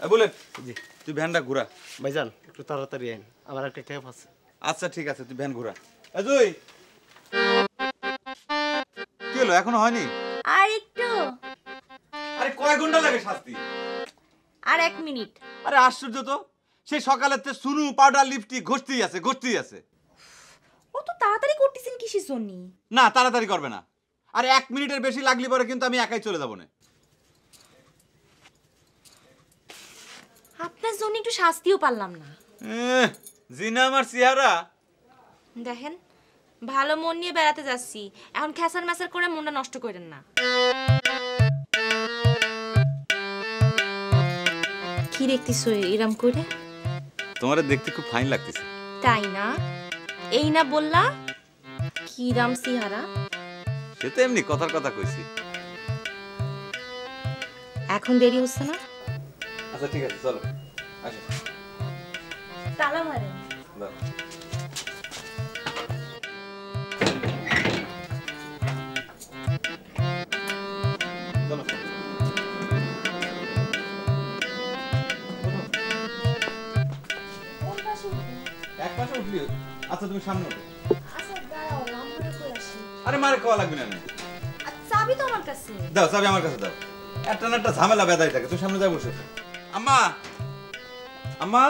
Bullet জি তুই ভ্যানটা ঘুরা ভাইজান একটু তাড়াতাড়ি আইন, আমার একটা ক্যাব আছে। আচ্ছা ঠিক আছে তুই ভ্যান ঘুরা। তুই কি হলো এখনো হয়নি? আর একটু, আরে কয় ঘন্টা লাগে শাস্তি? আর 1 মিনিট। আরে আশ্চর্য তো, সেই সকালের তে সুনু পাউডার লিপস্টিক ঘষতেই আছে। অত তাড়াতাড়ি করতেছেন কিসের জন্য? না তাড়াতাড়ি করবে না, আর 1 মিনিটের বেশি লাগলে পরে কিন্তু আমি একাই চলে যাবো না। আপনার জন্য একটু শাস্তিও পারলাম না। জিনা আমার চেহারা দেখেন, ভালো মন নিয়ে বেড়াতে যাচ্ছি, এখন খেসার মেসার করে মনটা নষ্ট করেন না। কি দেখতেছ এরম করে? তোমার দেখতে খুব ফাইন লাগতেছে। তাই না? এই না বললা কি রাম সিহারা? সে তো এমনি কথার কথা কইছি। এখন দেরি হচ্ছে না? আচ্ছা ঠিক আছে চলো আসো। তালা মারেন। দাও। চলো। এক পাশে উঠলি। আচ্ছা তুমি সামনে ওঠো। আচ্ছা দাঁড়াও, আমরা কই আসি? আরে মারে খাওয়া লাগবে না। চাবি তো আমার কাছে। দাও চাবি আমার কাছে দাও। একটা না একটা ঝামেলা বেদাই থাকে, তুই সামনে যা বসে। আম্মা আম্মা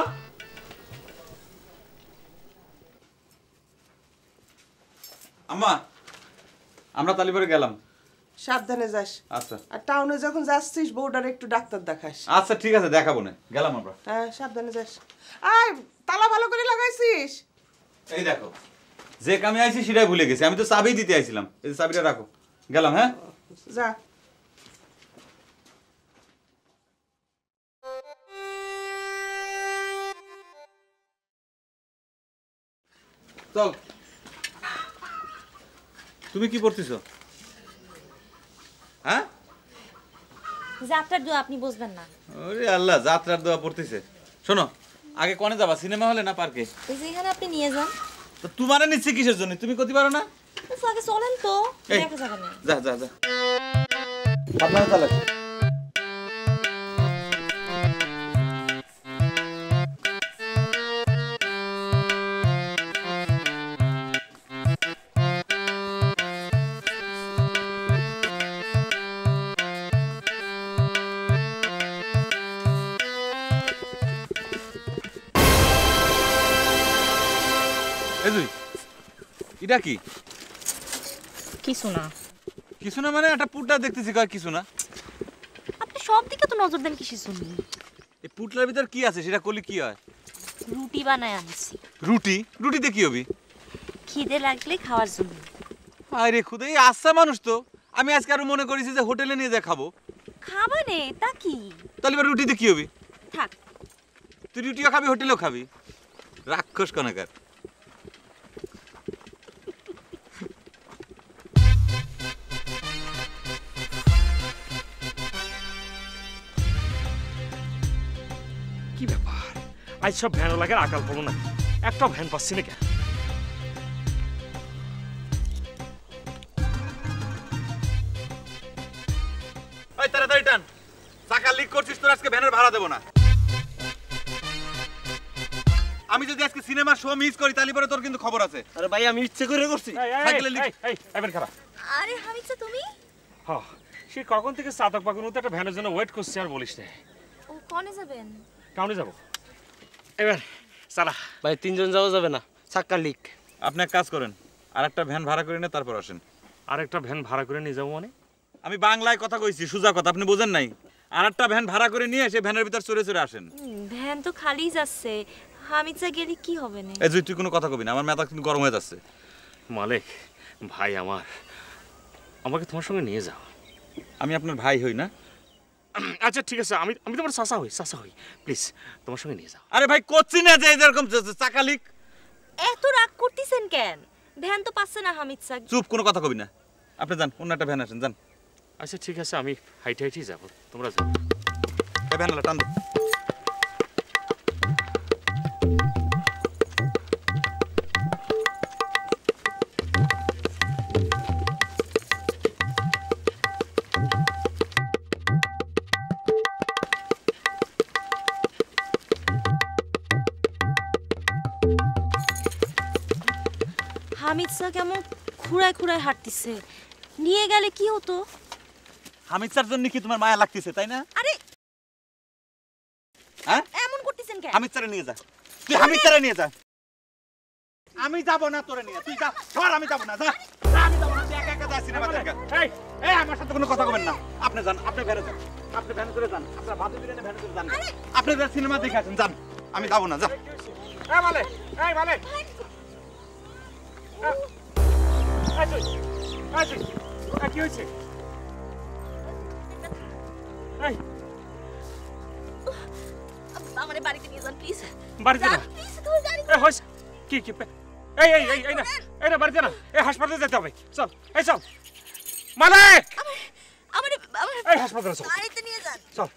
আম্মা আমরা তালিবারে গেলাম। সাবধানে যাস। আচ্ছা আর টাউনে যখন যাচ্ছিস বউটার একটু ডাক্তার দেখাস। আচ্ছা ঠিক আছে দেখাবো না, গেলাম আমরা। হ্যাঁ সাবধানে যাস। আয় তালা ভালো করে লাগাইছিস? এই দেখো যে কামে আইছি সেটাই ভুলে গেছি, আমি তো চাবি দিতে আইছিলাম। এই যে চাবিটা রাখো, গেলাম। হ্যাঁ যা। চল। তুমি কি পড়তেছো? হ্যাঁ যাত্রার দোয়া আপনি বুঝবেন না। ওরে আল্লাহ, যাত্রার দোয়া পড়তেছে। শোনো, আগে কোনে যাবা, সিনেমা হলে না পার্কে? এই যে এখানে আপনি নিয়ে যান। তো তোমারে নিচ্ছি কিসের জন্য? তুমি করতে পারো না? উফ, আগে চলেন তো, এই, দেখা যাবে না। যা যা যা। আপনারা চালাক। এটা কি? কিছু না। কিছু না মানে একটা পুটলা দেখতেছি, কয় কিছু না। আপনি সব দিকে তো নজর দেন কিসের জন্য? এই পুটলার ভিতর কি আছে সেটা করলে কি হয়? রুটি বানায় আনছি। রুটি? রুটিতে কি হবে? খিদে লাগলে খাওয়ার জন্য। আরে খুদে, এই আচ্ছা মানুষ তো। আমি আজকে আরো মনে করেছি যে হোটেলে নিয়ে যা খাবো। খাবারে তা কি? তাহলে এবার রুটিতে কি হবে? থাক। তুই রুটিও খাবি, হোটেলেও খাবি? রাক্ষস কনাকার। কি ব্যাপার, আজ সব ভ্যান লাগে আকাল পড়ো নাকি? একটা ভ্যান পাচ্ছি না কেন? ওই তাড়াতাড়ি টান, চাকা লিক করছিস, তোর আজকে ভ্যানের ভাড়া দেবো না। আমি যদি আজকে সিনেমার শো মিস করি তাহলে পরে তোর কিন্তু খবর আছে। আরে ভাই আমি ইচ্ছে করে করছি। এবার খারাপ। আরে হামিদা তুমি? হ্যাঁ, সে কখন থেকে চাতক পাকুন মতো একটা ভ্যানের জন্য ওয়েট করছি, আর বলিস না। ও কোনে যাবেন? টাউনে যাবো। এবার চালা। ভাই 3 জন যাওয়া যাবে না, চাক্কা লিক। আপনি এক কাজ করেন, আর একটা ভ্যান ভাড়া করে নিয়ে তারপর আসেন। আর একটা ভ্যান ভাড়া করে নিয়ে যাবো মানে? আমি বাংলায় কথা কইছি, সুজা কথা, আপনি বোঝেন নাই? আর একটা ভ্যান ভাড়া করে নিয়ে সে ভ্যানের ভিতর চড়ে চড়ে আসেন। ভ্যান তো খালি যাচ্ছে, হামিদা গেলে কি হবে না? এই যে তুই কোনো কথা কবি না, আমার মাথা কিন্তু গরম হয়ে যাচ্ছে। মালিক ভাই আমার, আমাকে তোমার সঙ্গে নিয়ে যাও। আমি আপনার ভাই হই না? আচ্ছা ঠিক আছে, আমি আমি তোমার চাচা হই, প্লিজ তোমার সঙ্গে নিয়ে যাও। আরে ভাই করছি না যে এরকম চাকা লিক। এত রাগ করতেছেন কেন? ভ্যান তো পাচ্ছে না হামিদ স্যার। চুপ, কোনো কথা কবি না। আপনি যান, অন্য একটা ভ্যান আসেন, যান। আচ্ছা ঠিক আছে, আমি হাইটেই যাবো, তোমরা যাও। এই ভ্যানলা টান দে। হামিদ স্যার কেমন খুঁড়ায় খুঁড়ায় হাঁটতেছে, নিয়ে গেলে কি হতো? হামিদ স্যার জন্য কি তোমার মায়া লাগতেছে তাই না? আরে হ্যাঁ এমন করতেছেন কেন? হামিদ স্যারে নিয়ে যা, তুই হামিদ স্যারে নিয়ে যা। আমি যাব না তোরে নিয়ে, তুই যা। ধর আমি যাব না, যা। আমি যাব না, তুই একা একা যা সিনেমা দেখা। এই এই আমার সাথে কোনো কথা বলবেন না। আপনি যান, আপনি ভ্যানে যান, আপনি ভ্যানে করে যান, আপনার ভাদু বিরিয়ানি ভ্যানে করে যান। আপনি যা সিনেমা দেখে আসেন, যান। আমি যাব না, যা। এই মালে, এই মালে। কি হয়েছে? এই আমারে বাড়িতে নিয়ে যান প্লিজ। বাড়িতে না। প্লিজ তুমি গাড়ি এই হইছে কি কি এই না, এই না বাড়িতে না, এই হাসপাতালে যেতে হবে। চল, এই চল মালিক, আমারে এই হাসপাতালে চল, বাড়িতে নিয়ে যান। চল।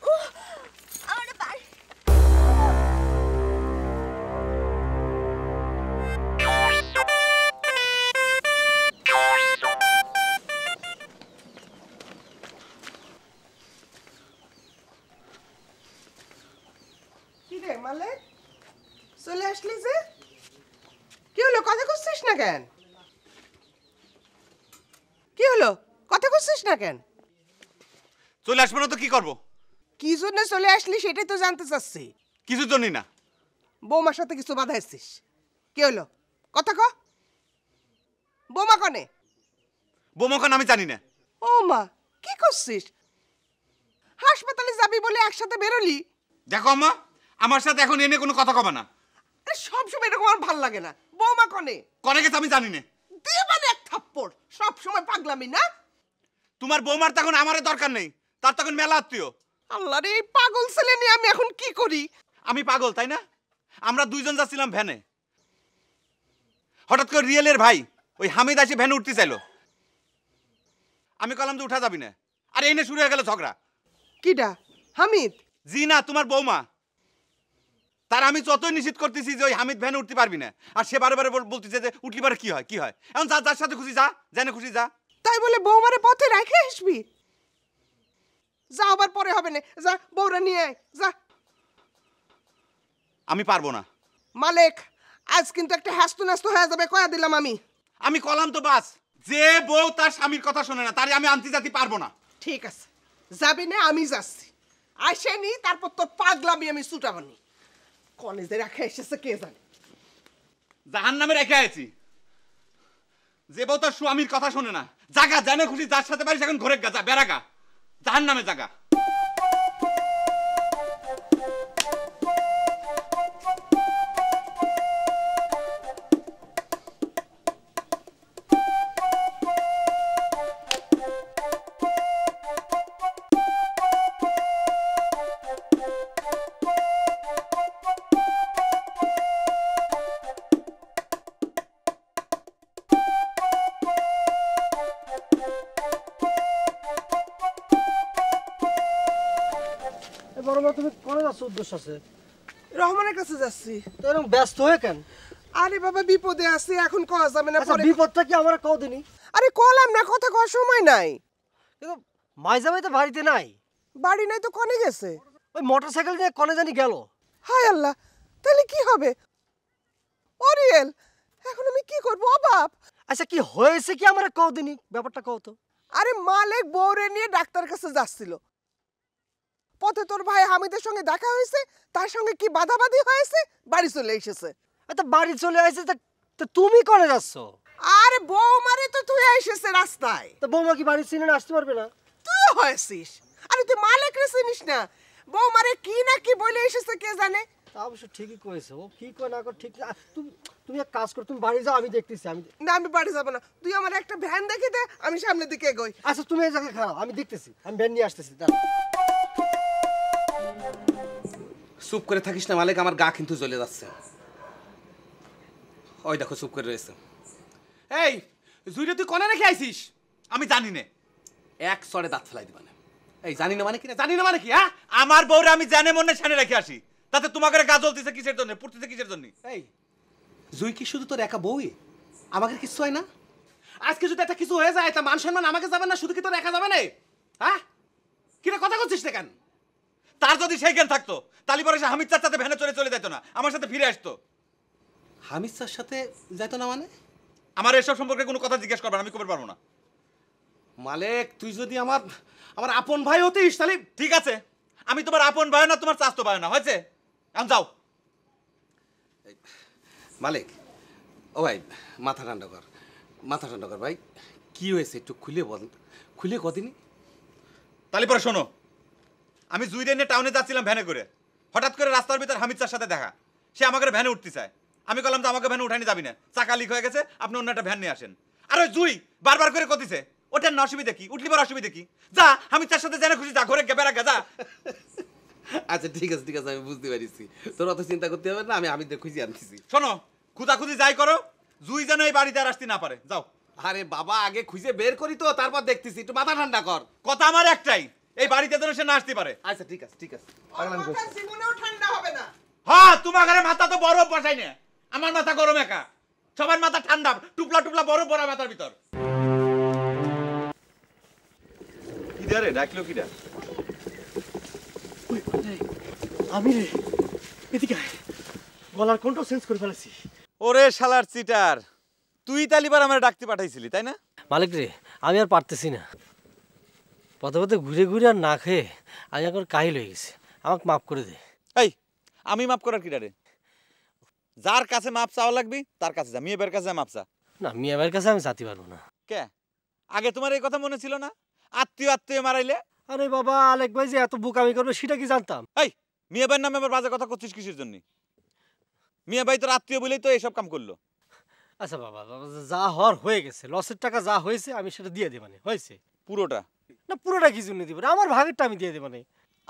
আমারে বাড়ি কি রে মালিক, চলে আসলি যে? কি হলো, কথা করছিস না কেন? কি হলো, কথা করছিস না কেন? চলে আসবো না তো কি করব? কি জন্য চলে আসলি সেটাই তো জানতে চাচ্ছি। কিছুর জন্যই না। বৌমার সাথে কিছু বাধাইছিস? কি হলো, কথা ক। বৌমা কনে? বোমাখন আমি জানি না। ও মা, কি করছিস? হাসপাতালে যাবি বলে একসাথে বেরোলি? দেখো আম্মা, আমার সাথে এখন এনে কোনো কথা কবে না। আরে সবসময় এরকম আমার ভাল লাগে না। বৌমা কনে? কনে গেছে আমি জানি না। দিয়ে মানে এক থাপ্পড়, সবসময় পাগলামি না? তোমার বৌমার তখন আমারে দরকার নেই, তার তখন মেলা আত্মীয়। আল্লাহ রে, এই পাগল ছেলে নিয়ে আমি এখন কি করি? আমি পাগল তাই না? আমরা দুইজন যাচ্ছিলাম ভ্যানে, হঠাৎ করে রিয়েলের ভাই ওই হামিদ এসে ভ্যানে উঠতে চাইলো। আমি কলাম যে উঠা যাবি না, আর এনে শুরু হয়ে গেল ঝগড়া। কিডা? হামিদ? জি না, তোমার বৌমা। তার আমি যতই নিষেধ করতেছি যে ওই হামিদ ভ্যানে উঠতে পারবি না, আর সে বারে বারে বলতেছে যে উঠলি পারে কি হয় কি হয়। এখন যা, যার সাথে খুশি যা, জানে খুশি যা। তাই বলে বৌমারে পথে রেখে আসবি? যা, আবার পরে হবে না, যা বউরা নিয়ে আয়, যা। আমি পারবো না। মালিক, আজ কিন্তু একটা হাসতো নাস্তো হয়ে যাবে, কয়া দিলাম আমি। আমি কলাম তো বাস, যে বউ তার স্বামীর কথা শোনে না তারে আমি আনতে যাতে পারবো না। ঠিক আছে, যাবি না, আমি যাচ্ছি। আসেনি, তারপর তোর পাগলামি আমি ছুটাবানি। কলেজে রাখা এসেছে কে জানে। জাহান নামে রেখে আছি, যে বউ তার স্বামীর কথা শোনে না। জাগা, জানে খুশি যার সাথে পারিস এখন ঘরে গা, বেড়াগা, জাহান নামে জাগা। বড় মা, তুমি কোনে যাচ্ছ? উদ্দেশ্য আছে? রহমানের কাছে যাচ্ছি। তো এরকম ব্যস্ত হয়ে কেন? আরে বাবা, বিপদে আছি, এখন কওয়া যাবে না, আচ্ছা, পরে। বিপদটা কি আমার কও দিনি? আরে কলাম না, কথা কওয়ার সময় নাই। কিন্তু মাইজামাই তো বাড়িতে নাই। বাড়ি নাই তো কনে গেছে? ওই মোটরসাইকেল নিয়ে কনে জানি গেল। হায় আল্লাহ, তাহলে কি হবে? ওরিয়েল, এখন আমি কি করবো? ও বাপ! আচ্ছা, কি হয়েছে কি আমার কও দিনি, ব্যাপারটা কও তো। আরে মালিক বউরে নিয়ে ডাক্তার কাছে যাচ্ছিল, পথে তোর ভাই হামিদের সঙ্গে দেখা হয়েছে, তার সঙ্গে কি বাধাবাধি হয়েছে, বাড়ি চলে এসেছে। আচ্ছা, বাড়ি চলে আসছে, তা তুমি কনে যাচ্ছ? আরে বৌমারে তো তুই এসেছে রাস্তায়। তা বৌমা কি বাড়ি চিনে আসতে পারবে না? তুই হয়েছিস, আরে তুই মালিক রে চিনিস না? বৌমারে কি না কি বলে এসেছে কে জানে। তা অবশ্য ঠিকই কয়েছে, ও কি কয় না কয় ঠিক না। তুমি এক কাজ করো, তুমি বাড়ি যাও, আমি দেখতেছি। না, আমি বাড়ি যাবো না, তুই আমার একটা ভ্যান দেখে দে, আমি সামনের দিকে এগোই। আচ্ছা, তুমি এই জায়গায় খারাপ, আমি দেখতেছি, আমি ভ্যান নিয়ে আসতেছি। দাঁড়াও। চুপ করে থাকিস না মালিক, আমার গা কিন্তু জ্বলে যাচ্ছে। ওই দেখো চুপ করে রয়েছে। এই জুইরে তুই কোনে রেখে আইছিস? আমি জানি না। এক সরে দাঁত ফেলাই দিবা না। এই জানি না মানে কি? না জানি না মানে কি? হ্যাঁ, আমার বউরে আমি জানে মনে সামনে রেখে আসি, তাতে তোমাকে গা জ্বলতেছে কিসের জন্য, পড়তেছে কিসের জন্য? এই জুই কি শুধু তোর একা বউই? আমাকে কিছু হয় না? আজকে যদি একটা কিছু হয়ে যায় তা মান সম্মান আমাকে যাবে না, শুধু কি তোর একা যাবে না? হ্যাঁ, কিরে কথা করছিস না কেন? তার যদি সেই জ্ঞান থাকতো তাহলে পরে সে হামিদ চার সাথে ভ্যানে চলে যেত না, আমার সাথে ফিরে আসতো। হামিদ স্যার সাথে যাইতো না মানে? আমার এসব সম্পর্কে কোনো কথা জিজ্ঞেস করবেন, আমি করতে পারবো না। মালিক তুই যদি আমার আমার আপন ভাই হতিস তাহলে ঠিক আছে, আমি তোমার আপন ভাই না, তোমার চাচতো ভাই না, হয়েছে? এখন যাও। মালিক ও ভাই মাথা ঠান্ডা কর ভাই, কি হয়েছে একটু খুলে বল, খুলে কদিনই। তাহলে পরে শোনো, আমি জুইরে নিয়ে টাউনে যাচ্ছিলাম ভ্যানে করে, হঠাৎ করে রাস্তার ভিতর হামিদ চার সাথে দেখা। সে আমাকে ভ্যানে উঠতে চায়, আমি বললাম যে আমাকে ভ্যানে উঠানি যাবি না, চাকা লিক হয়ে গেছে, আপনি অন্য একটা ভ্যান নিয়ে আসেন। আর ওই জুই বারবার করে কতিছে ওটার না অসুবিধা কি, উঠলি পর অসুবিধা কি, যা হামিদ চার সাথে জেনে খুশি যা, ঘরে গেবে রাখা যা। আচ্ছা ঠিক আছে আমি বুঝতে পারিছি, তোর অত চিন্তা করতে হবে না, আমি খুঁজে আনতেছি। শোনো, খুঁজাখুঁজি যাই করো, জুই যেন এই বাড়িতে আর আসতে না পারে, যাও। আরে বাবা আগে খুঁজে বের করি তো, তারপর দেখতেছি, একটু মাথা ঠান্ডা কর। কথা আমার একটাই, এই বাড়িতে যেন সে না আসতে পারে। আচ্ছা ঠিক আছে ওর মাথা জীবনেও ঠান্ডা হবে না। হ্যাঁ, তোমার ঘরে মাথা তো বরফ বসাই না, আমার মাথা গরম একা, সবার মাথা ঠান্ডা, টুপলা টুপলা বরফ পড়া মাথার ভিতর। কিডা রে ডাকলো, কিডা? আমি রে, এদিকে আয়। গলার কণ্ঠ চেঞ্জ করে ফেলেছি। ওরে শালার চিটার, তুই তালিবার আমার ডাকতে পাঠাইছিলি তাই না? মালিক রে, আমি আর পারতেছি না, পথে পথে ঘুরে ঘুরে আর না খেয়ে আমি এখন কাহিল হয়ে গেছি, আমাকে মাফ করে দে। এই, আমি মাফ করার কিডা রে? যার কাছে মাপ চাওয়া লাগবি তার কাছে যা, মেয়ে বের কাছে মাপ চা। না, মিয়া ভাইয়ের কাছে আমি যেতে পারবো না। কে? আগে তোমার এই কথা মনে ছিল না? আত্মীয় মারাইলে? আরে বাবা, আলেক ভাই যে এত বোকামি করবে সেটা কি জানতাম? এই, মিয়া ভাইয়ের নামে আবার বাজে কথা করছিস কিসের জন্য? মিয়া ভাই তোর আত্মীয় বলেই তো এইসব কাম করলো। আচ্ছা বাবা, যা হওয়ার হয়ে গেছে, লসের টাকা যা হয়েছে আমি সেটা দিয়ে দেবানে, হয়েছে? পুরোটা? না, পুরোটা কি জন্য দিব? আমার ভাগেরটা আমি দিয়ে দেবানে।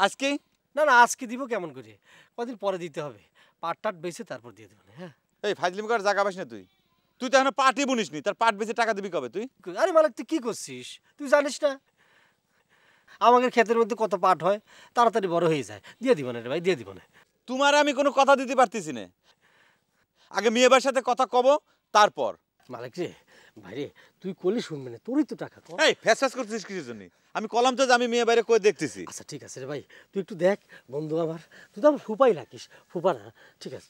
আজকে? না না, আজকে দিব কেমন করে, কদিন পরে দিতে হবে, পাট টাট বেচে তারপর দিয়ে দেবানে। হ্যাঁ। এই ফাজলিম করার জায়গা পাস না তুই? তুই তো এখন পাটি বুনিসনি, তার পাট বেচে টাকা দিবি কবে তুই? আরে মালিক, তুই কি করছিস? তুই জানিস না আমাদের ক্ষেতের মধ্যে কত পাট হয়, তাড়াতাড়ি বড় হয়ে যায়, দিয়ে দিব না রে ভাই, দিয়ে দিব না। তোমার আমি কোনো কথা দিতে পারতেছি না, আগে মেয়ে ভাইয়ের সাথে কথা কব তারপর। মালিক রে, ভাই রে, তুই করলি শুনবে না, তোরই তো টাকা কম। এই ফ্যাস ফ্যাস করছিস কিসের জন্য? আমি কলাম তো যে আমি মেয়ে বাইরে কই দেখতেছি। আচ্ছা ঠিক আছে রে ভাই, তুই একটু দেখ, বন্ধু আমার, তুই তো আমার ফুপাই রাখিস, ফুপা না, ঠিক আছে,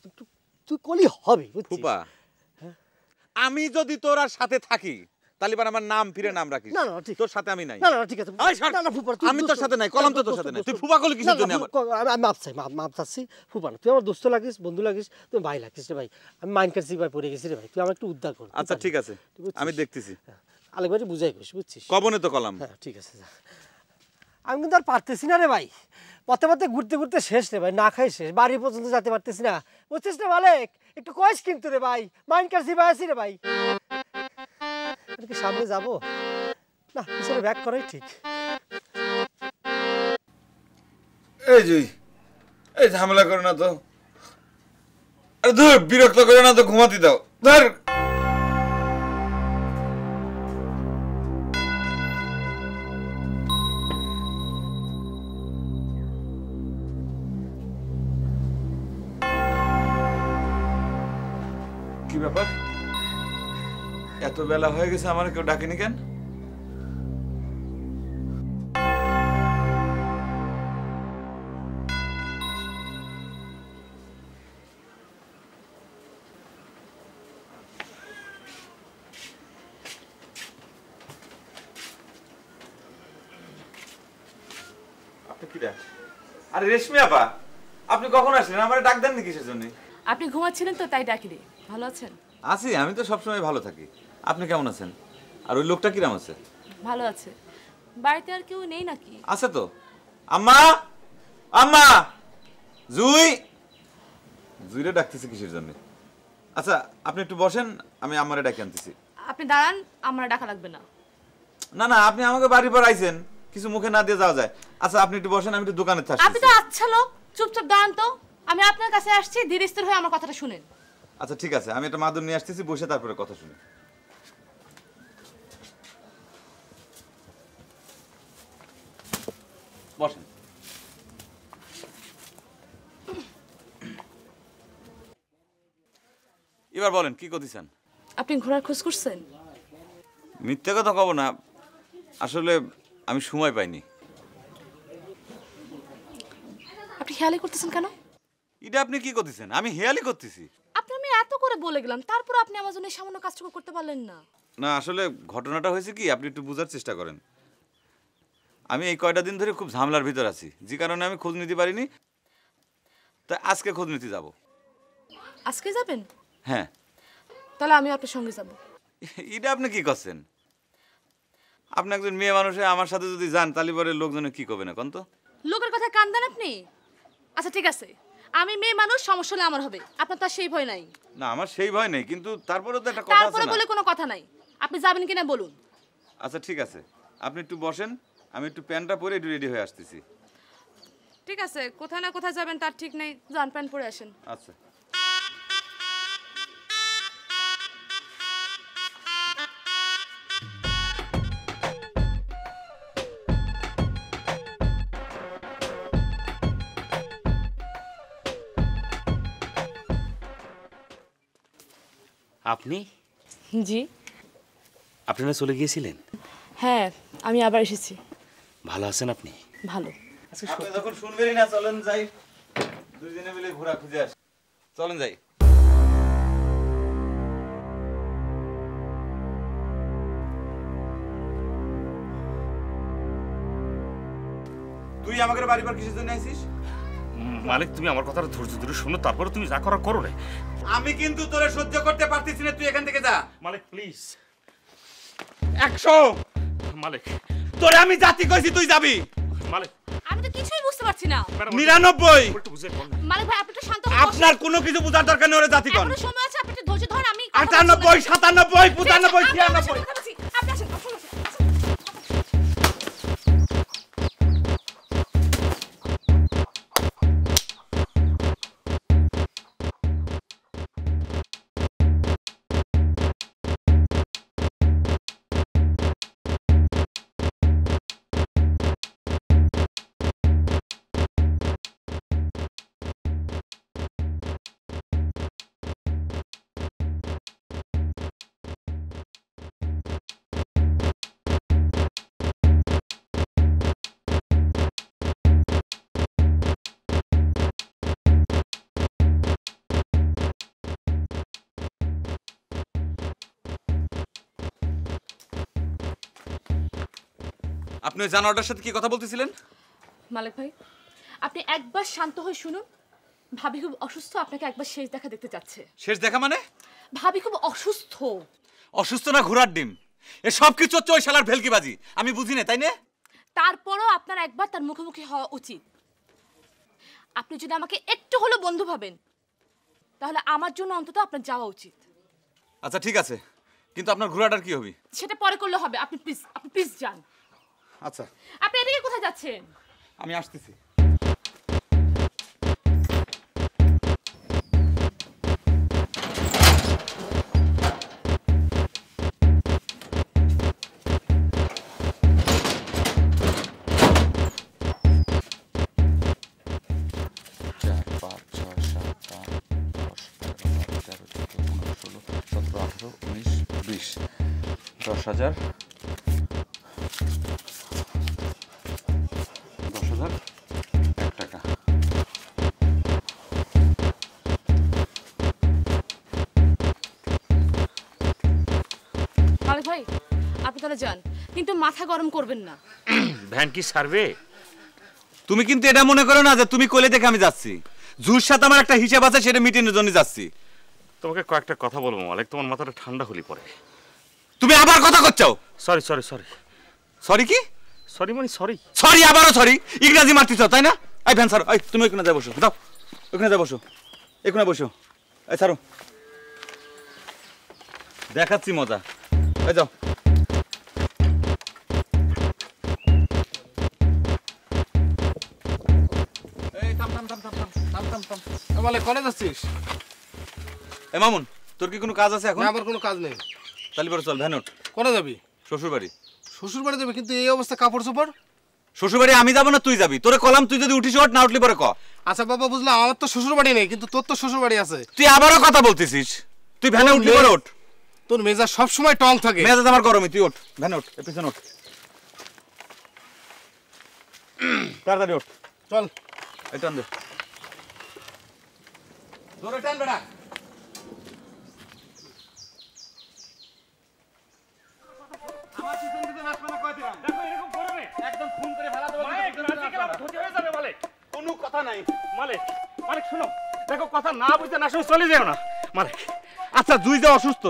তুই কলি হবে, বুঝছিস? ফুপা, আমি যদি তোর আর সাথে থাকি তাহলে এবার আমার নাম ফিরে নাম রাখিস। না না ঠিক, তোর সাথে আমি নাই। না না ঠিক আছে, এই ছাড়। না না ফুপা, আমি তোর সাথে নাই, কলম তো তোর সাথে নাই, তুই ফুপা কলি কিসের জন্য আমার? আমি মাপ চাই, মাপ চাচ্ছি, ফুপা না, তুই আমার দোস্ত লাগিস, বন্ধু লাগিস, তুই ভাই লাগিস রে ভাই, আমি মাইন্ড কাটছি ভাই, পড়ে গেছি রে ভাই, তুই আমার একটু উদ্ধার কর। আচ্ছা ঠিক আছে, আমি দেখতেছি। আলেক ভাই বুঝাই কইস, বুঝছিস? কবনে তো কলাম। হ্যাঁ ঠিক আছে, যা। আমি কিন্তু আর পারতেছি না রে ভাই, পথে পথে ঘুরতে ঘুরতে শেষ রে ভাই, না খাই শেষ, বাড়ি পর্যন্ত যেতে পারতেছি না, বুঝছিস রে মালিক? একটু কয়েস কিন্তু রে ভাই, মাইন্ড কাটছি ভাই, আছি রে ভাই, কি সামনে যাবো না, পিছনে ব্যাক করাই ঠিক। এই জুই, এই ঝামেলা করো না তো, আরে ধুর, বিরক্ত করে না তো, ঘুমাতে দাও ধর। কি ব্যাপার, এত বেলা হয়ে গেছে, আমার কেউ ডাকেনি কেন? আরে রেশমি আপা, আপনি কখন আসলেন? আমার ডাক দেননি কিসের জন্য? আপনি ঘুমাচ্ছিলেন তো তাই ডাকিনি। ভালো আছেন? আছি, আমি তো সবসময় ভালো থাকি। আপনি কেমন আছেন? আর ওই লোকটা কিরম আছে? ভালো আছে। বাড়িতে আর কেউ নেই নাকি? আছে তো। আম্মা, আম্মা, জুইরে ডাকতেছি কিসের জন্য? আচ্ছা আপনি একটু বসেন, আমি আমারে ডাকে আনতেছি। আপনি দাঁড়ান, আমার ডাকা লাগবে না। না না, আপনি আমাকে বাড়ি পর আইছেন, কিছু মুখে না দিয়ে যাওয়া যায়। আচ্ছা আপনি একটু বসেন, আমি একটু দোকানে থাকি। আপনি তো আচ্ছা লোক, চুপচাপ দাঁড়ান তো। আমি আপনার কাছে আসছি, ধীরে স্থির হয়ে আমার কথাটা শুনেন। আচ্ছা ঠিক আছে, আমি একটা মাদুর নিয়ে আসতেছি, বসে তারপরে কথা শুনি। বসেন। এবার বলেন কি করতেছেন? আপনি ঘোড়ার খোঁজ করছেন? মিথ্যে কথা কব না, আসলে আমি সময় পাইনি। আপনি হেয়ালি করতেছেন কেন? এটা আপনি কি করতেছেন? আমি হেয়ালি করতেছি? আপনার আমি এত করে বলে গেলাম, তারপর আপনি আমার জন্য এই সামান্য কাজটুকু করতে পারলেন না। না আসলে ঘটনাটা হয়েছে কি, আপনি একটু বোঝার চেষ্টা করেন। আমি এই কয়টা দিন ধরে খুব ঝামেলার ভিতর আছি, যে কারণে আমি খোঁজ নিতে পারিনি। তাই আজকে খোঁজ নিতে যাব। আজকে যাবেন? হ্যাঁ। তাহলে আমি আপনার সঙ্গে যাব। এটা আপনি কি করছেন? আপনি একজন মেয়ে মানুষে আমার সাথে যদি যান তাহলে পরে লোকজনে কি করবে না কোন তো? লোকের কথা কান দেন আপনি? আচ্ছা ঠিক আছে, আমি মেয়ে মানুষ, সমস্যা হলে আমার হবে, আপনার তো আর সেই ভয় নাই। না আমার সেই ভয় নেই, কিন্তু তারপরেও তো একটা কথা আছে তারপরে না। বলে কোনো কথা নাই, আপনি যাবেন কিনা বলুন। আচ্ছা ঠিক আছে, আপনি একটু বসেন, আমি একটু প্যান্টটা পরে একটু রেডি হয়ে আসতেছি। ঠিক আছে, কোথায় না কোথায় যাবেন তার ঠিক নেই, যান প্যান্ট পরে আসেন। আচ্ছা। আপনি জি। আপনারা চলে গিয়েছিলেন? হ্যাঁ, আমি আবার এসেছি। ভালো আছেন আপনি? ভালো। আপনি যখন শুনবেনই না, চলেন যাই, দুইজনে মিলে ঘোরা খুঁজে আসি। চলেন যাই। তুই আমাদের বাড়ি পর কিসের জন্য আইছিস? মালিক তুমি আমার কথাটা ধৈর্য ধরে শোনো, তারপরে তুমি যা করার করো না। আমি কিন্তু তোরে সহ্য করতে পারতেছি না, তুই এখান থেকে যা। মালিক প্লিজ। 100 মালিক তোরে আমি জাতি কইছি, তুই যাবি। মালিক আমি তো কিছুই বুঝতে পারছি না। 99 একটু বুঝে বল। মালিক ভাই, আপনি একটু শান্ত হন। আপনার কোনো কিছু বুঝার দরকার নেই, ওরে জাতি কোন। এখনো সময় আছে, আপনি একটু ধৈর্য ধরুন। আমি 98 97 95 96। আপনি আসেন, আসুন, আসুন। আপনি ওই জানোয়ারটার সাথে কি কথা বলতেছিলেন? মালিক ভাই, আপনি একবার শান্ত হয়ে শুনুন। ভাবি খুব অসুস্থ, আপনাকে একবার শেষ দেখা দেখতে চাচ্ছে। শেষ দেখা মানে? ভাবি খুব অসুস্থ। অসুস্থ না ঘোড়ার ডিম? এ সব কিছু হচ্ছে ওই শালার ভেলকিবাজি, আমি বুঝি না, তাই না? তারপরও আপনার একবার তার মুখোমুখি হওয়া উচিত। আপনি যদি আমাকে একটু হলো বন্ধু ভাবেন, তাহলে আমার জন্য অন্তত আপনার যাওয়া উচিত। আচ্ছা ঠিক আছে, কিন্তু আপনার ঘোড়াটার কি হবে? সেটা পরে করলে হবে। আপনি প্লিজ যান। আচ্ছা আপনি এদিকে কোথায় যাচ্ছেন? আমি আসতেছি। মালিক ভাই, আপনি তাহলে যান, কিন্তু মাথা গরম করবেন না। ভ্যান কি সার্ভে? তুমি কিন্তু এটা মনে করো না যে তুমি কোলে দেখে আমি যাচ্ছি। জুর সাথে আমার একটা হিসাব আছে, সেটা মিটিনের জন্য যাচ্ছি। তোমাকে কয়েকটা কথা বলবো মালিক, তোমার মাথাটা ঠান্ডা হলি পরে। তুমি আবার কথা করছো? Sorry sorry sorry. সরি কি? সরি মানে সরি। সরি আবারও সরি? ইংরেজি মারতেছ তাই না? এই ভ্যান ছাড়ো, এই তুমি ওখানে যাই বসো, দাও ওখানে যাই বসো, এখানে বসো। এই ছাড়ো, দেখাচ্ছি মজা। এই যাও। কলেজ যাচ্ছিস? এ মামুন, তোর কি কোনো কাজ আছে এখন? না, আমার কোনো কাজ নেই। তাহলে পরে চল, ভ্যান ওঠ। কোনে যাবি? শ্বশুর বাড়ি। শ্বশুর বাড়ি যাবে, কিন্তু এই অবস্থা কাপড় চোপড়? শ্বশুর বাড়ি আমি যাবো না তুই যাবি? তোরে কলাম, তুই যদি উঠিস ওঠ, না উঠলি পরে ক। আচ্ছা বাবা, বুঝলাম, আমার তো শ্বশুর বাড়ি নেই, কিন্তু তোর তো শ্বশুর বাড়ি আছে। তুই আবারও কথা বলতেছিস। তুই ভ্যানে উঠলি পরে ওঠ। তোর মেজাজ সবসময় টং থাকে। মেজাজ আমার গরমই, তুই ওঠ, ভ্যানে ওঠ, এর পিছনে ওঠ, তাড়াতাড়ি ওঠ। চল। এই টান দে, ধরে টান বেটা। দেখো কথা না বুঝতে না শুনে চলে যাও না মালিক। আচ্ছা জুই যে অসুস্থ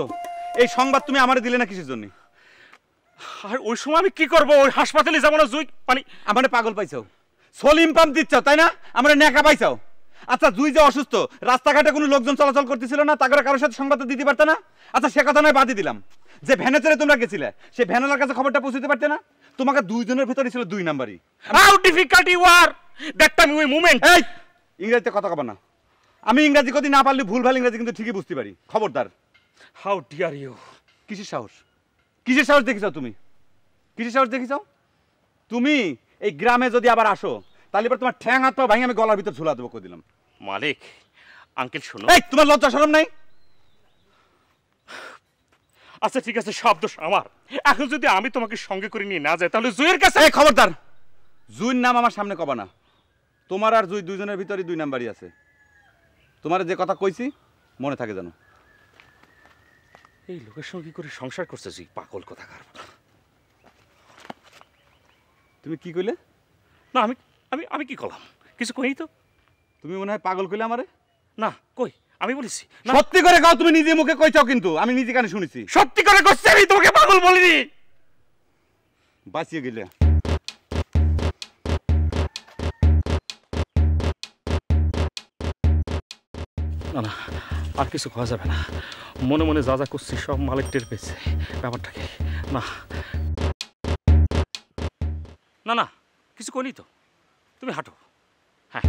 এই সংবাদ তুমি আমারে দিলে না কিসের জন্য? আর ওই সময় আমি কি করব? ওই হাসপাতালে যাবো না জুই পানি? আমারে পাগল পাইছাও, সলিম পাম্প দিচ্ছাও তাই না? আমারে নেকা পাইছাও। আচ্ছা জুই যে অসুস্থ রাস্তাঘাটে কোনো লোকজন চলাচল করতেছিল না, তাগরে কারোর সাথে সংবাদ দিতে পারতে না? আচ্ছা সে কথা নয়, বাদই দিলাম। যে ভ্যানে চড়ে তোমরা গেছিলে সে ভ্যানালার কাছে খবরটা পৌঁছতে পারতে না? তোমাকে দুইজনের ভিতরে ছিল 2 নাম্বারই। How difficult you are that time we movement. এই ইংরেজিতে কথা কবা না। আমি ইংরেজি কদি না পারলে ভুলভাল ইংরেজি কিন্তু ঠিকই বুঝতে পারি, খবরদার। How dare you. কিসের সাহস? কিসের সাহস দেখিছাও তুমি? কিসের সাহস দেখিছাও তুমি? এই গ্রামে যদি আবার আসো তাহলে এবার তোমার ঠ্যাং হাত পা ভাঙে আমি গলার ভিতর ঝুলা দেবো কই দিলাম। মালিক আঙ্কেল শোনো। এই তোমার লজ্জা শরম নাই? আচ্ছা ঠিক আছে, সব দোষ আমার। এখন যদি আমি তোমাকে সঙ্গে করে নিয়ে না যাই তাহলে জুইয়ের কাছে। এই খবরদার, জুইর নাম আমার সামনে কবা না। তোমার আর জুই দুইজনের ভিতরে 2 নাম্বারই আছে। তোমার যে কথা কইছি মনে থাকে জানো। এই লোকের সঙ্গে কি করে সংসার করছে জুই? পাগল কোথাকার। তুমি কি কইলে? না আমি আমি আমি কি করলাম? কিছু কই তো। তুমি মনে হয় পাগল কইলে আমারে। না কই, আমি বলেছি না। সত্যি করে গাও, তুমি নিজে মুখে কইছাও কিন্তু আমি নিজে কানে শুনেছি। সত্যি করে করছি, আমি তোমাকে পাগল বলিনি। বাঁচিয়ে গেলে না না, আর কিছু খাওয়া যাবে না। মনে মনে যা যা করছি সব মালিক টের পেয়েছে। ব্যাপারটাকে না না না কিছু করি তো। তুমি হাঁটো। হ্যাঁ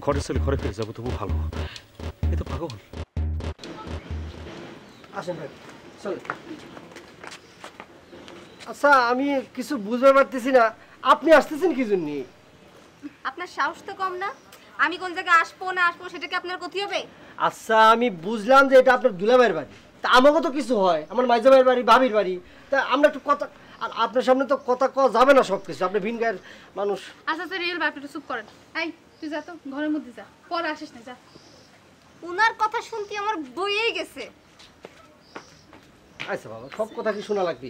ঘরে চলে ঘরে ফিরে যাবো, তবু ভালো। এ তো পাগল। আসেন ভাই চল। আচ্ছা আমি কিছু বুঝতে পারতেছি না, আপনি আসতেছেন কি জন্য? আপনার সাহস তো কম না। আমি কোন জায়গায় আসবো না আসবো সেটা কি আপনার ক্ষতি হবে? আচ্ছা আমি বুঝলাম যে এটা আপনার দুলাভাইয়ের বাড়ি, তা আমাকে তো কিছু হয়, আমার মাইজা ভাইয়ের বাড়ি, ভাবির বাড়ি, তা আমরা একটু কথা, আর আপনার সামনে তো কথা কওয়া যাবে না সব কিছু, আপনি ভিন গায়ের মানুষ। আচ্ছা আচ্ছা রিয়েল ভাই, আপনি একটু চুপ করেন। এই তুই যা তো ঘরের মধ্যে যা, পরে আসিস না, যা। উনার কথা শুনতে আমার বইয়েই গেছে। আচ্ছা বাবা, সব কথা কি শোনা লাগবে?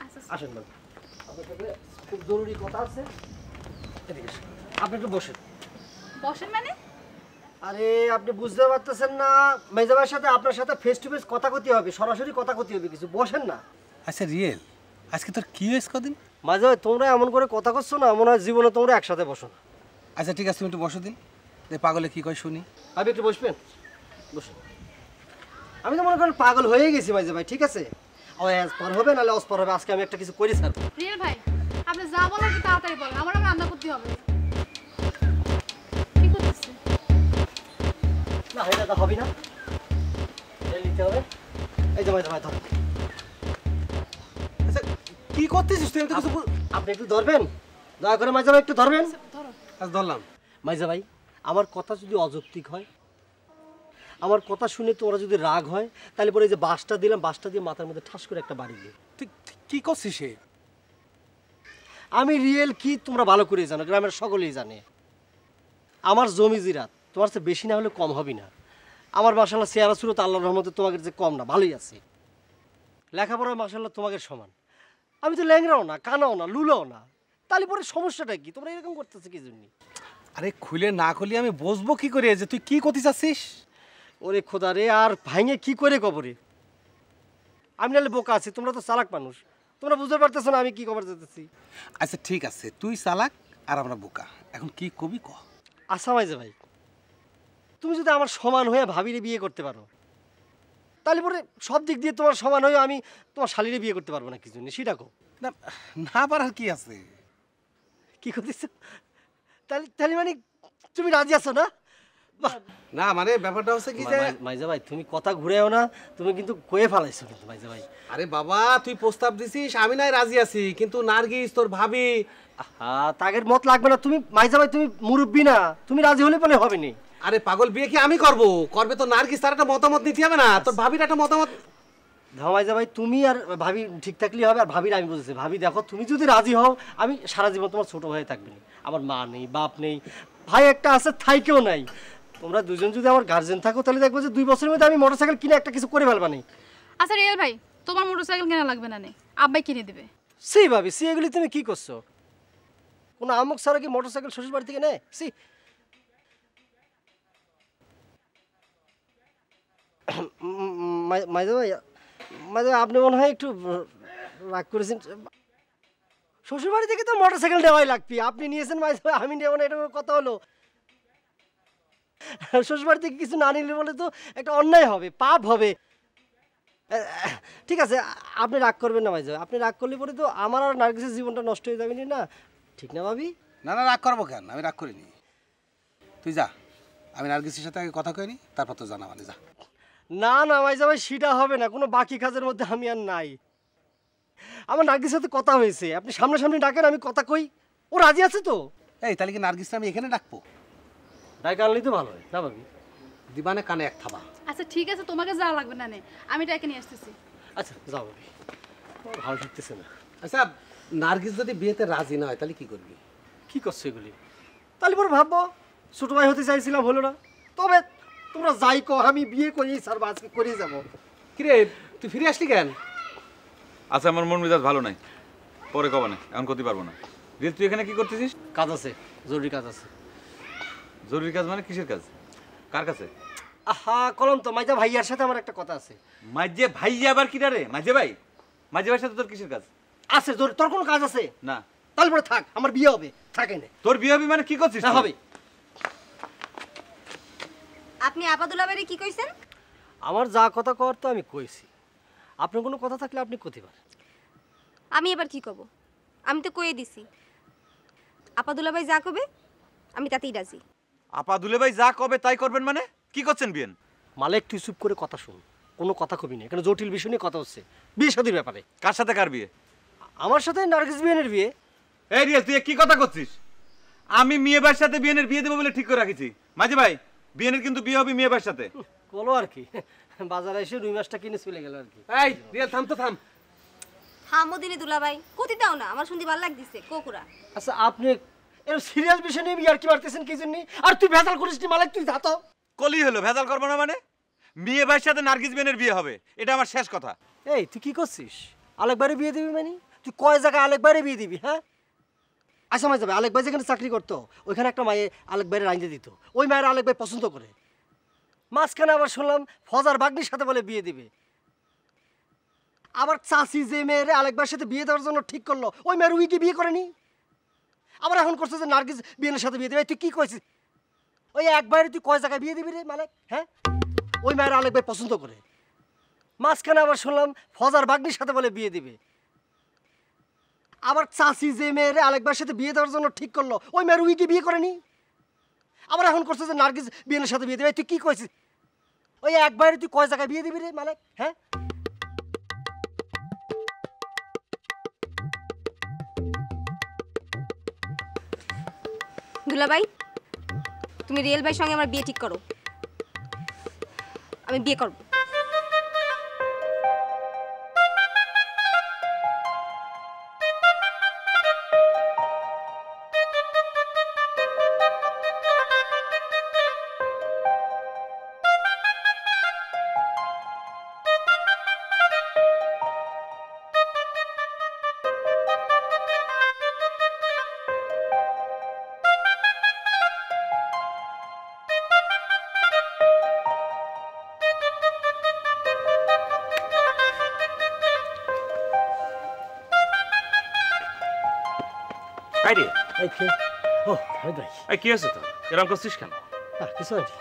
আচ্ছা। আসেন বাবা, আপনার সাথে খুব জরুরি কথা আছে, এদিকে আসেন। আপনি একটু বসেন। বসেন মানে? আরে আপনি বুঝতে পারতেছেন না, মেজা ভাইয়ের সাথে আপনার সাথে ফেস টু ফেস কথা কইতে হবে, সরাসরি কথা কইতে হবে, কিছু বসেন না। আচ্ছা রিয়েল, আজকে তোর কি হয়েছে কদিন? মাঝে ভাই তোমরা এমন করে কথা করছো না, মনে হয় জীবনে তোমরা একসাথে বসো না। আচ্ছা ঠিক আছে, তুমি একটু বসো দিন, পাগলে কি কয় শুনি। আপনি একটু বসবেন, বসুন। আমি তো মনে করেন পাগল হয়ে গেছি মাঝে ভাই, ঠিক আছে? অস্পর হবে নাহলে অস্পর হবে, আজকে আমি একটা কিছু করি স্যার। রিয়েল ভাই আপনি যা বলেন কি তাড়াতাড়ি বলেন, আমার রান্না করতে হবে। কি করতেছে? না হয় না, হবে না, এটা নিতে হবে। এই যে মাঝে ভাই ধর, আচ্ছা কি করতেছিস তুই? আমি তো কিছু আপনি একটু ধরবেন, দয়া করে মাঝে ভাই একটু ধরবেন। ধরো। আচ্ছা ধরলাম। মাইজা ভাই আমার কথা যদি অযৌক্তিক হয়, আমার কথা শুনে তোমরা যদি রাগ হয়, তাহলে পরে এই যে বাসটা দিলাম, বাসটা দিয়ে মাথার মধ্যে ঠাস করে একটা বাড়ি দিই। তুই কি করছিস সে? আমি রিয়েল কি তোমরা ভালো করে জানো, গ্রামের সকলেই জানে। আমার জমি জিরাত তোমার চেয়ে বেশি না হলে কম হবে না। আমার মাশাআল্লাহ চেহারা সুরত আল্লাহর রহমতে তোমাদের যে কম না, ভালোই আছে। লেখাপড়া মাশাআল্লাহ তোমাদের সমান। আমি তো ল্যাংরাও না, কানাও না, লুলাও না, তাহলে পরে সমস্যাটা কি? তোমরা এরকম করতেছো কি জন্য? আরে খুলে না খুলে আমি বসবো কি করে যে তুই কি করতে চাচ্ছিস? ওরে খোদা রে, আর ভাঙে কি করে কবরে? আমি নাহলে বোকা আছি, তোমরা তো চালাক মানুষ, তোমরা বুঝতে পারতেছো না আমি কি খবর যেতেছি। আচ্ছা ঠিক আছে, তুই চালাক আর আমরা বোকা, এখন কি কবি ক। আশা মাইজে ভাই, তুমি যদি আমার সমান হয়ে ভাবিরে বিয়ে করতে পারো, তাহলে পরে সব দিক দিয়ে তোমার সমান হয়ে আমি তোমার শালিরে বিয়ে করতে পারবো না, কি জন্য সেটা কো। না না পারার কি আছে? কি করতেছ? তাহলে তাহলে মানে তুমি রাজি আছো না? বাহ, না মানে ব্যাপারটা হচ্ছে কি যে মাইজা ভাই তুমি কথা ঘুরেও না, তুমি কিন্তু কয়ে ফেলাইছো কিন্তু মাইজা ভাই। আরে বাবা তুই প্রস্তাব দিছিস, আমি নাই রাজি আছি, কিন্তু নার্গিস তোর ভাবি। হ্যাঁ তাগের মত লাগবে না, তুমি মাইজা ভাই তুমি মুরব্বী না, তুমি রাজি হলে বলে হবে নি। আরে পাগল, বিয়ে কি আমি করব? করবে তো নার্গিস, তার একটা মতামত নিতে হবে না? তোর ভাবির একটা মতামত। মাইজা ভাই তুমি আর ভাবি ঠিক থাকলেই হবে, আর ভাবির আমি বুঝেছি। ভাবি দেখো তুমি যদি রাজি হও, আমি সারা জীবন তোমার ছোট হয়ে থাকবে। আমার মা নেই, বাপ নেই, ভাই একটা আছে, থাইকেও নাই। তোমরা দুজন যদি আমার গার্জেন থাকো, তাহলে দেখবো যে 2 বছরের মধ্যে আমি মোটরসাইকেল কিনে একটা কিছু করে ফেলবা নেই। আচ্ছা রিয়েল ভাই তোমার মোটরসাইকেল কেনা লাগবে না, নে আব্বাই কিনে দিবে। সেই ভাবি সি এগুলি তুমি কি করছো? কোনো আমুক ছাড়া কি মোটরসাইকেল শ্বশুর বাড়ি থেকে নেয়? সি মাইজা ভাই আপনি মনে হয় একটু রাগ করেছেন। শ্বশুর বাড়ি থেকে তো মোটরসাইকেল নেওয়াই লাগবে, আপনি নিয়েছেন মাইজা ভাই, আমি নেব না, এটা কোনো কথা হলো? শ্বশুর বাড়ি থেকে কিছু না নিলে বলে তো একটা অন্যায় হবে, পাপ হবে। ঠিক আছে, আপনি রাগ করবেন না মাইজা ভাই, আপনি রাগ করলে পরে তো আমার আর নার্গিসের জীবনটা নষ্ট হয়ে যাবে না, ঠিক না ভাবি? না না, রাগ করবো কেন? আমি রাগ করিনি। তুই যা, আমি নার্গিসের সাথে আগে কথা কইনি, তারপর তো জানা মানে যা। না না মাইজা ভাই, সেটা হবে না, কোনো বাকি কাজের মধ্যে আমি আর নাই। আমার নার্গিসের সাথে কথা হয়েছে, আপনি সামনাসামনি ডাকেন, আমি কথা কই, ও রাজি আছে তো? এই তাহলে কি নার্গিসটা আমি এখানে ডাকবো? ডাকে আনলেই তো ভালো হয় না ভাবি? দিবানে কানে এক থাবা। আচ্ছা ঠিক আছে, তোমাকে যাওয়া লাগবে না, আমি ডাকে নিয়ে আসতেছি। আচ্ছা যাও ভাবি, ভালো লাগতেছে না। আচ্ছা, নার্গিস যদি বিয়েতে রাজি না হয় তাহলে কি করবি? কি করছো এগুলি? তাহলে পরে ভাববো ছোট ভাই হতে চাইছিলাম, হলো না। তবে তোমরা যাই কো, আমি বিয়ে করেই ছাড়বো, আজকে করেই যাবো। কিরে তুই ফিরে আসলি কেন? আচ্ছা, আমার মন মেজাজ ভালো নাই, পরে কবে না, এখন করতে পারবো না। রিয়াজ, তুই এখানে কি করতেছিস? কাজ আছে, জরুরি কাজ আছে। জরুরি কাজ মানে কিসের কাজ? কার কাছে? আহা কলম তো, মাইজা ভাইয়ার সাথে আমার একটা কথা আছে। মাঝে ভাই আবার কিনা রে? মাঝে ভাই? মাঝে ভাইয়ের সাথে তোর কিসের কাজ? আছে জরুরি। তোর কোনো কাজ আছে? না। তারপরে থাক, আমার বিয়ে হবে, থাকে না। তোর বিয়ে হবে মানে কি করছিস? না হবে। আপনি আপাদুল্লাহ ভাইরে কি কইছেন? আমার যা কথা কর তো আমি কইছি, আপনার কোনো কথা থাকলে আপনি কইতে পারেন। আমি এবার কি কব? আমি তো কইয়ে দিছি, আপাদুল্লাহ ভাই যা কবে আমি তাতেই রাজি। আপা দুলে ভাই যা কবে তাই করবেন মানে? কি করছেন বিয়েন? মালিক তুই চুপ করে কথা শুন, কোনো কথা কবি না, এখানে জটিল বিষয় নিয়ে কথা হচ্ছে, বিয়ে শাদীর ব্যাপারে। কার সাথে কার বিয়ে? আমার সাথে নার্গিস বিয়েনের বিয়ে। এই রিয়াজ, তুই কি কথা করছিস? আমি মেয়ে ভাইয়ের সাথে বিয়েনের বিয়ে দেবো বলে ঠিক করে রাখেছি। মাঝে ভাই, বিয়েনের কিন্তু বিয়ে হবে মেয়ে ভাইয়ের সাথে। বলো আর কি, বাজারে এসে রুই মাছটা কিনে চলে গেল আর কি। এই রিয়াজ থাম তো থাম। হামদিনী দুলা ভাই কতি দাও না, আমার শুনতে ভালো লাগতেছে কোকুরা। আচ্ছা আপনি এর সিরিয়াস বিষয় নিয়ে বিয়ে আর কি মারতেছেন কি জন্য? আর তুই ভেজাল করিস নি মালিক, তুই যা তো। কলি হলো, ভেজাল করবো না মানে? মেয়ে ভাইয়ের সাথে নার্গিস বিয়েনের বিয়ে হবে, এটা আমার শেষ কথা। এই তুই কি করছিস? আলেকবারে বিয়ে দিবি মানে? তুই কয় জায়গায় আলেকবারে বিয়ে দিবি? হ্যাঁ আচ্ছা মাঝে যাবে, আলেক ভাই যেখানে চাকরি করতো ওইখানে একটা মায়ে আলেক ভাইয়ের রাইন্দে দিত, ওই মায়ের আলেক ভাই পছন্দ করে। মাঝখানে আবার শুনলাম ফজার বাগনির সাথে বলে বিয়ে দিবে। আবার চাষি যে মেয়ের আলেক ভাইয়ের সাথে বিয়ে দেওয়ার জন্য ঠিক করলো, ওই মেয়ের উইকে বিয়ে করেনি। আবার এখন করছে যে নার্গিস বিয়ের সাথে বিয়ে দেবে। তুই কি কইছিস? ওই এক ভাইয়ের তুই কয় জায়গায় বিয়ে দিবি রে মালিক? হ্যাঁ ওই মায়ের আলেক ভাই পছন্দ করে। মাঝখানে আবার শুনলাম ফজার বাগনির সাথে বলে বিয়ে দিবে। আবার চাষি যে মেয়ের আলেক ভাইয়ের সাথে বিয়ে দেওয়ার জন্য ঠিক করলো, ওই মেয়ের উইকে বিয়ে করেনি। আবার এখন করছে যে নার্গিস বিয়ের সাথে বিয়ে দেবে। তুই কি কইছিস? ওই এক ভাইয়ের তুই কয় জায়গায় বিয়ে দিবি রে মালিক? হ্যাঁ দুলা ভাই, তুমি রিয়েল ভাইয়ের সঙ্গে আমার বিয়ে ঠিক করো, আমি বিয়ে করব। আরে এই কে? ও হাই ভাই। এই কি আছে তো? এরকম করছিস কেন? কিছু হয়নি।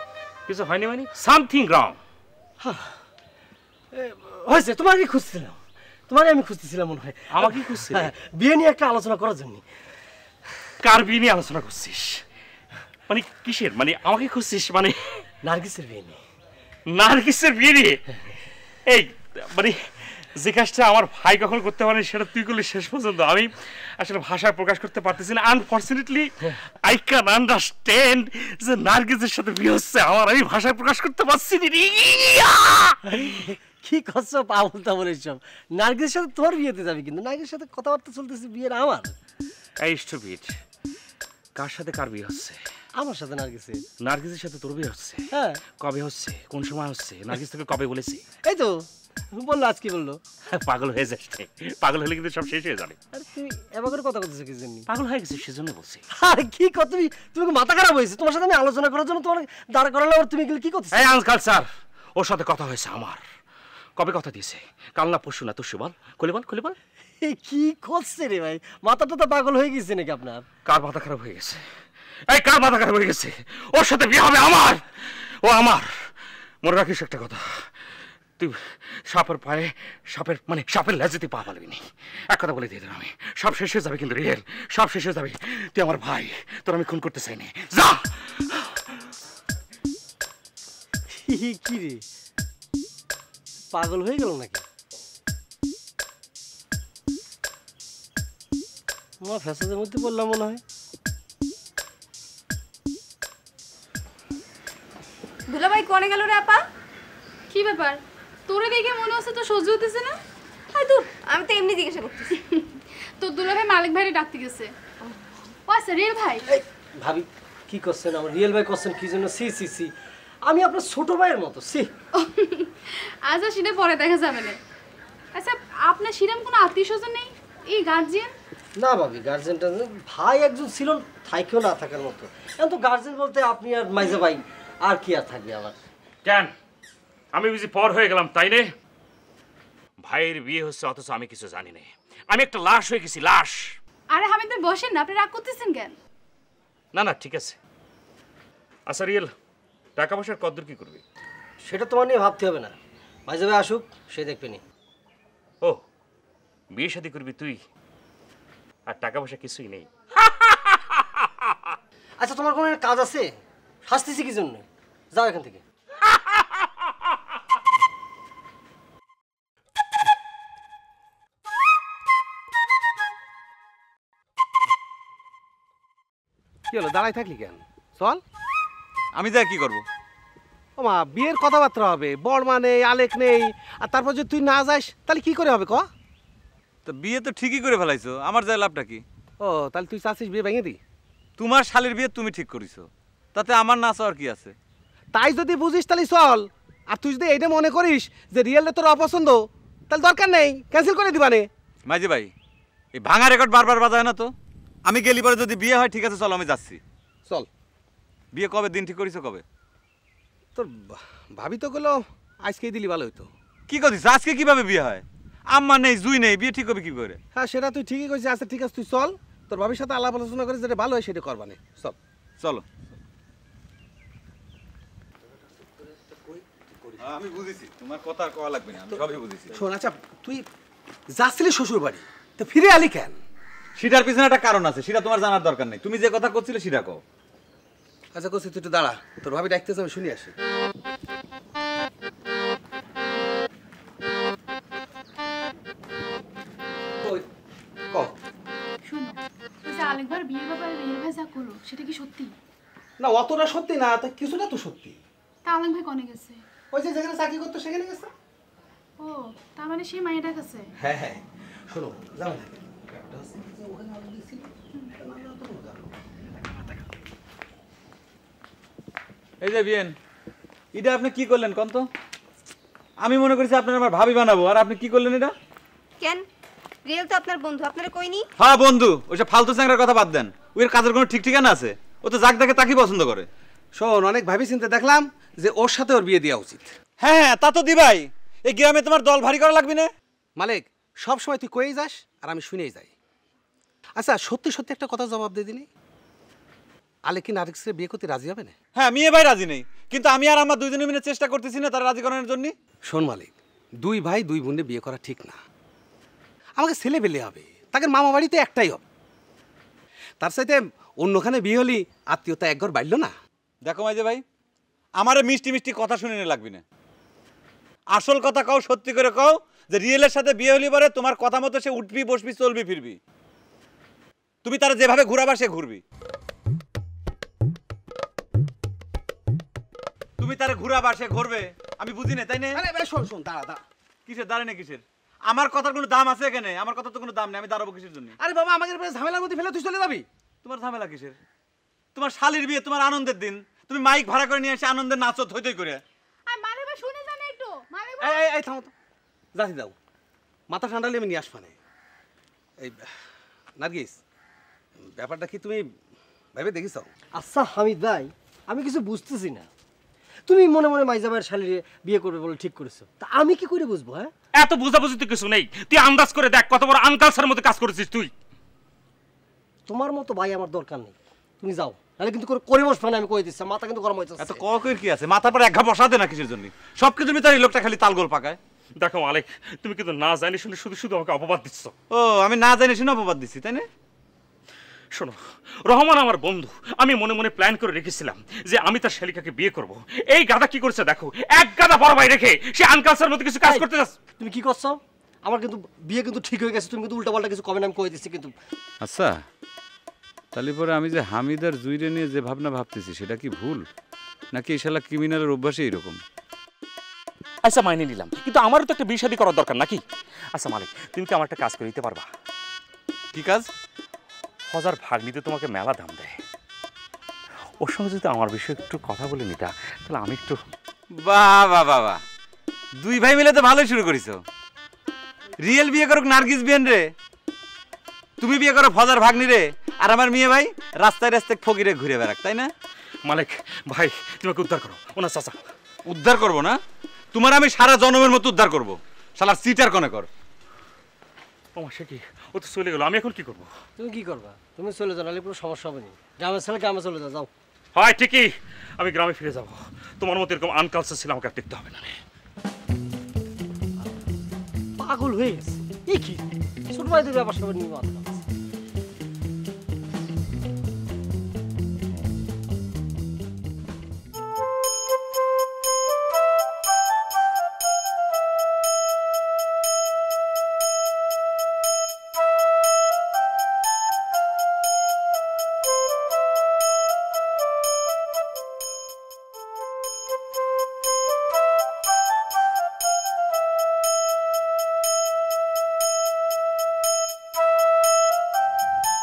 কিছু হয়নি মানে? Something wrong. হয়েছে, তোমার কি খুঁজছিলাম, তোমারই আমি খুঁজতেছিলাম মনে হয়। আমাকে খুঁজছিস? হ্যাঁ, বিয়ে নিয়ে একটা আলোচনা করার জন্য। কার বিয়ে নিয়ে আলোচনা করছিস? মানে কিসের? মানে আমাকে খুঁজছিস মানে? নার্গিসের বিয়ে নিয়ে। নার্গিসের বিয়ে নিয়ে? এই মানে যে কাজটা আমার ভাই কখন করতে পারেনি সেটা তুই করলি শেষ পর্যন্ত। আমি আসলে ভাষায় প্রকাশ করতে পারতেছি না। আনফর্চুনেটলি আই ক্যান আন্ডারস্ট্যান্ড যে নার্গিসের সাথে বিয়ে হচ্ছে আমার, আমি ভাষায় প্রকাশ করতে পারছি না। কি করছো পাগল তাবল এইসব? নার্গিসের সাথে তোর বিয়েতে যাবি, কিন্তু নার্গিসের সাথে কথাবার্তা চলতেছে বিয়ের আমার। এই স্টুপিড, কার সাথে কার বিয়ে হচ্ছে? আমার সাথে নার্গিসের। নার্গিসের সাথে তোর বিয়ে হচ্ছে? হ্যাঁ। কবে হচ্ছে? কোন সময় হচ্ছে? নার্গিস তোকে কবে বলেছে? এই তো বললো, আজ কি বললো? পাগল হয়ে যাচ্ছে, পাগল হলে কিন্তু সব শেষ হয়ে যাবে। আরে তুমি এবার করে কথা বলতেছো কি জন্য? পাগল হয়ে গেছে সেজন্য বলছি। আরে কি কথা, তুমি মাথা খারাপ হয়েছে? তোমার সাথে আমি আলোচনা করার জন্য তোমার দাঁড় করালে, আর তুমি কি করতেছো? এই আঙ্কেল স্যার, ওর সাথে কথা হয়েছে আমার। কবে কথা দিয়েছে? কাল না পরশু না তো বল, খুলে বল। এই কি করছে রে ভাই, মাথাটা তো পাগল হয়ে গেছে নাকি আপনার? কার মাথা খারাপ হয়ে গেছে? এই কার মাথা খারাপ হয়ে গেছে? ওর সাথে বিয়ে হবে আমার, ও আমার। মনে রাখিস একটা কথা, তুই সাপের পায়ে সাপের লেজেতে পা পালবি নি। এক কথা বলে দিয়ে দিলাম আমি, সব শেষ হয়ে যাবে কিন্তু রিয়েল, সব শেষ হয়ে যাবে। তুই আমার ভাই, তোর আমি খুন করতে চাইনি। যা। কি রে, পাগল হয়ে গেল নাকি? আমার ফ্যাসাদের মধ্যে পড়লাম মনে হয়। দুলাভাই কোনে গেল রে আপা? কি ব্যাপার, তোরে দেখে মনে হচ্ছে তো সহ্য হতেছে না? আই দূর, আমি তো এমনি জিজ্ঞাসা করতেছি। তোর দুলাভাই মালিক ভাইরে ডাকতে গেছে। ও আচ্ছা, রিয়েল ভাই। এই ভাবি কি করছেন? আমার রিয়েল ভাই করছেন কি জন্য? সি আমি আপনার ছোট ভাইয়ের মতো। আচ্ছা, সেটা পরে দেখা যাবে না। আচ্ছা, আপনার সেরকম কোনো আত্মীয় স্বজন নেই, এই গার্জিয়ান? না ভাবি, গার্জেনটা ভাই একজন ছিল, থাকেও না থাকার মতো। এখন তো গার্জেন বলতে আপনি আর মাইজা ভাই, আর কি আর থাকবে আমার? কেন আমি বুঝি পর হয়ে গেলাম তাই নে? ভাইয়ের বিয়ে হচ্ছে অথচ আমি কিছু জানি না। আমি একটা লাশ হয়ে গেছি, লাশ। আরে হামিদ ভাই বসেন না, আপনি রাগ করতেছেন কেন? না ঠিক আছে। আচ্ছা রিয়েল, টাকা পয়সার কদ্দূর কি করবি? সেটা তোমার নিয়ে ভাবতে হবে না, মাইজা ভাই আসুক, সে দেখবে নি। ও, বিয়ে শাদী করবি তুই, আর টাকা পয়সা কিছুই নেই? আচ্ছা, তোমার কোনো কাজ আছে? শাস্তিছি কি জন্য? যাও এখান থেকে। কি হলো, দাঁড়াই থাকলি কেন? চল। আমি যাই কি করব? ও মা, বিয়ের কথাবার্তা হবে, বড়মা নেই, আলেক নেই, আর তারপর যদি তুই না যাস তাহলে কি করে হবে ক? তো বিয়ে তো ঠিকই করে ফেলাইছো, আমার যাই লাভটা কি? ও, তাহলে তুই চাচ্ছিস বিয়ে ভেঙে দি? তোমার শালীর বিয়ে তুমি ঠিক করিছো, তাতে আমার না চাওয়ার কি আছে? তাই যদি বুঝিস তাহলে চল। আর তুই যদি এইটা মনে করিস যে রিয়েলটা তোর অপছন্দ, তাহলে দরকার নেই, ক্যান্সেল করে দিবানে। মাইজি ভাই, এই ভাঙা রেকর্ড বারবার বাজায় না তো। আমি গেলি পরে যদি বিয়ে হয় ঠিক আছে, চলো আমি যাচ্ছি। চল। বিয়ে কবে, দিন ঠিক করিছো কবে? তোর ভাবি তো গেলো আজকেই দিলি ভালো হইতো। কি করছিস? আজকে কিভাবে বিয়ে হয়? আম্মা নেই, জুই নেই, বিয়ে ঠিক হবে কি করে? হ্যাঁ, সেটা তুই ঠিকই কইছিস। আচ্ছা ঠিক আছে, তুই চল, তোর ভাবির সাথে আলাপ আলোচনা করে যেটা ভালো হয় সেটা করবানে। চল। চলো। আমি বুঝেছি, তোমার কথা আর কওয়া লাগবে না, আমি সবই বুঝেছি। শোন, আচ্ছা তুই যাচ্ছিলি শ্বশুর বাড়ি, তো ফিরে আলি কেন? সেটার পিছনে একটা কারণ আছে, সেটা তোমার জানার দরকার নেই। তুমি যে কথা করছিলে সেটা কও। আচ্ছা করছি, তুই একটু দাঁড়া, তোর ভাবি ডাকতেছে, আমি শুনি আসি। শুনো, ওই যে আলেক ভাইয়ের বিয়ের ব্যাপারে রিয়েল ভাই যা করলো সেটা কি সত্যি? না, অতটা সত্যি না, তো কিছুটা তো সত্যি। তা আলেক ভাই কনে গেছে? ওই যে যেখানে চাকরি করতো সেখানে গেছে। ও, তার মানে সেই মাইয়াটার কাছে? হ্যাঁ হ্যাঁ, শোনো, যাও না। এই যে বিয়েন, এটা আপনি কি করলেন কোন তো? আমি মনে করছি আপনার আমার ভাবি বানাবো, আর আপনি কি করলেন এটা? কেন, রিয়েল তো আপনার বন্ধু, আপনারা কইনি? হ্যাঁ বন্ধু, ওইসব ফালতু চ্যাংরার কথা বাদ দেন। ওর কাজের কোনো ঠিক ঠিকানা আছে? ও তো যাক দেখে তাকে পছন্দ করে। শোন, অনেক ভাবি চিন্তা দেখলাম যে ওর সাথে ওর বিয়ে দেওয়া উচিত। হ্যাঁ হ্যাঁ, তা তো দিবাই। এই গ্রামে তোমার দল ভারী করা লাগবে না। মালিক, সব সময় তুই কয়েই যাস আর আমি শুনেই যাই। আচ্ছা, সত্যি সত্যি একটা কথা জবাব দিয়ে দিনি, আলে কি নারিক্সের বিয়ে করতে রাজি হবে না? হ্যাঁ, মেয়ে ভাই রাজি নেই, কিন্তু আমি আর আমার দুইজনে মিলে চেষ্টা করতেছি না তারা রাজি করানোর জন্য। শোন মালিক, দুই ভাই দুই বোনে বিয়ে করা ঠিক না। আমাকে ছেলে পেলে হবে, তাকে মামা বাড়িতে একটাই হবে। তার সাথে অন্যখানে বিয়ে হলি আত্মীয়তা একঘর বাড়ল না। দেখো মাইজে ভাই, আমারে মিষ্টি মিষ্টি কথা শুনে নিয়ে লাগবে না। আসল কথা কও, সত্যি করে কও যে রিয়েলের সাথে বিয়ে হলি পরে তোমার কথা মতো সে উঠবি, বসবি, চলবি, ফিরবি। তুমি তারা যেভাবে ঘুরাবা সে ঘুরবি। তুমি তারা ঘুরাবা সে ঘুরবে, আমি বুঝি না, তাই না? শোন শোন, দাঁড়া দাঁড়া। কিসের দাঁড়ায় না কিসের? আমার কথার কোনো দাম আছে এখানে? আমার কথা তো কোনো দাম নেই, আমি দাঁড়াবো কিসের জন্য? আরে বাবা, আমাকে ঝামেলার মধ্যে ফেলে তুই চলে যাবি? তোমার ঝামেলা কিসের? তোমার শালির বিয়ে, তোমার আনন্দের দিন, তুমি মাইক ভাড়া করে নিয়ে এসে আনন্দের নাচো থই করে। আর মালিক ভাই শুনে যান একটু, মালিক এই এই এই থামো তো, যাচ্ছি যাও, মাথা ঠান্ডা হলে আমি নিয়ে আসবানে। এই নার্গিস, ব্যাপারটা কি তুমি ভেবে দেখিস? আচ্ছা হামিদ ভাই, আমি কিছু বুঝতেছি না। তুমি মনে মনে মাইজা ভাইয়ের শালিরে বিয়ে করবে বলে ঠিক করেছো, তা আমি কি করে বুঝবো? হ্যাঁ, এত বুঝাবুঝি তো কিছু নেই, তুই আন্দাজ করে দেখ কত বড় আনকালচারের মধ্যে কাজ করেছিস তুই। তোমার মতো ভাই আমার দরকার নেই, তুমি যাও, নাহলে কিন্তু করে বসবে না, আমি কই দিচ্ছি, মাথা কিন্তু গরম হইতেছে। এত ককের কি আছে, মাথার পর এক ঘা বসাতে না কিসের জন্য? সব কিছুর ভিতরে এই লোকটা খালি তালগোল পাকায়। দেখো মালিক, তুমি কিন্তু না জানি শুনে শুধু শুধু আমাকে অপবাদ দিচ্ছ। ও, আমি না জানি শুনে অপবাদ দিচ্ছি, তাই না? শোনো, রহমান আমার বন্ধু, আমি মনে মনে প্ল্যান করে রেখেছিলাম যে আমি তার শালিকাকে বিয়ে করব। এই গাদা কি করছে দেখো, এক গাদা বড় ভাই রেখে সে আনকালচারের মধ্যে কিছু কাজ করতে যাচ্ছে। তুমি কি করছো? আমার কিন্তু বিয়ে কিন্তু ঠিক হয়ে গেছে, তুমি কিন্তু উল্টাপাল্টা কিছু কবে না, আমি কই দিচ্ছি কিন্তু। আচ্ছা, তাহলে পরে আমি যে হামিদ আর জুইরে নিয়ে যে ভাবনা ভাবতেছি সেটা কি ভুল, নাকি এই শালা ক্রিমিনালের অভ্যাসই এরকম? আচ্ছা মাইনে নিলাম, কিন্তু আমারও তো একটা বিয়ে শাদী করার দরকার নাকি? আচ্ছা মালিক, তুমি কি আমার একটা কাজ করে দিতে পারবা? কি কাজ? হাজার ভাগ্নিতে তোমাকে মেলা দাম দেয়, ওর সঙ্গে যদি আমার বিষয়ে একটু কথা বলে নিতা, তাহলে আমি একটু। বাহ বাহ বাহ বাহ, দুই ভাই মিলে তো ভালোই শুরু করিস। রিয়েল বিয়ে করুক নার্গিস বিয়েন রে, তুমি বিয়ে করো ফজার ভাগ্নি রে, আর আমার মেয়ে ভাই রাস্তায় রাস্তায় ফকিরে ঘুরে বেড়াক, তাই না? মালিক ভাই, তোমাকে উদ্ধার করো। ওনার চাচা উদ্ধার করবো না, তোমার আমি সারা জন্মের মতো উদ্ধার করবো, শালার সিটার কনে কর। ও সে কি, ও তো চলে গেল, আমি এখন কি করবো? তুমি কি করবা? তুমি চলে যাও, নাহলে কোনো সমস্যা হবে না। গ্রামের ছেলে গ্রামে চলে যাও, যাও। হয় ঠিকই, আমি গ্রামে ফিরে যাব। তোমার মতো এরকম আনকালচার ছিল আমাকে আর দেখতে হবে না। পাগল হয়ে গেছে, এই কি ছোট ভাইদের ব্যাপার সবার নিয়ে মাথা ঘামাচ্ছে।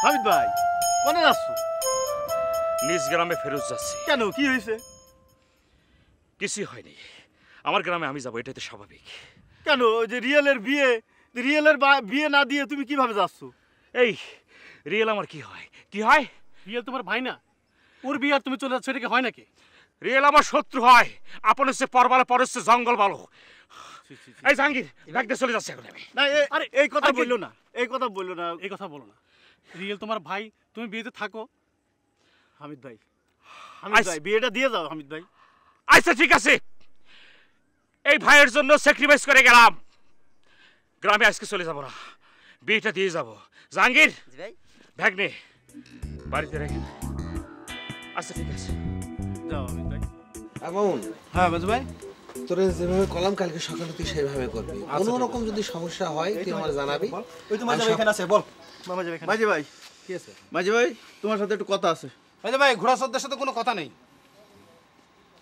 হামিদ ভাই, কোনে যাচ্ছ? নিজ গ্রামে ফেরত যাচ্ছি। কেন, কি হয়েছে? কিছুই হয়নি, আমার গ্রামে আমি যাবো, এটাই তো স্বাভাবিক। কেন, ওই যে রিয়েলের বিয়ে না দিয়ে তুমি কিভাবে যাচ্ছ? এই রিয়েল আমার কি হয়? কি হয়? রিয়েল তোমার ভাই না, ওর বিয়ে আর তুমি চলে যাচ্ছ, এটা কি হয় নাকি? রিয়েল আমার শত্রু হয়, আপন হচ্ছে পর বলে, পর হচ্ছে জঙ্গল বলো। এই জাহাঙ্গীর, ব্যাগ দিয়ে চলে যাচ্ছে এখন আমি। না, আরে এই কথা বললো না, এই কথা বললো না, এই কথা বলো না। রিয়েল তোমার ভাই, তুমি বিয়েতে থাকো। হামিদ ভাই, বিয়েটা দিয়ে যাও হামিদ ভাই। আচ্ছা ঠিক আছে, এই ভাইয়ের জন্য স্যাক্রিফাইস করে গেলাম, গ্রামে আজকে চলে যাব না, বিয়েটা দিয়ে যাব। জাহাঙ্গীর, ব্যাগ নে, বাড়িতে রেখে। আচ্ছা ঠিক আছে, যাও হামিদ ভাই। মামুন। হ্যাঁ বাজু ভাই, তোরে যেভাবে কলাম কালকে সকালে তুই সেভাবে করবি। কোনো রকম যদি সমস্যা হয় তুই আমার জানাবি। ওই তো মাঝে ভাই এখানে আছে, বল। মাঝে ভাই কি আছে? মাঝে ভাই, তোমার সাথে একটু কথা আছে। মাঝে ভাই, ঘোড়া সর্দার সাথে কোনো কথা নেই।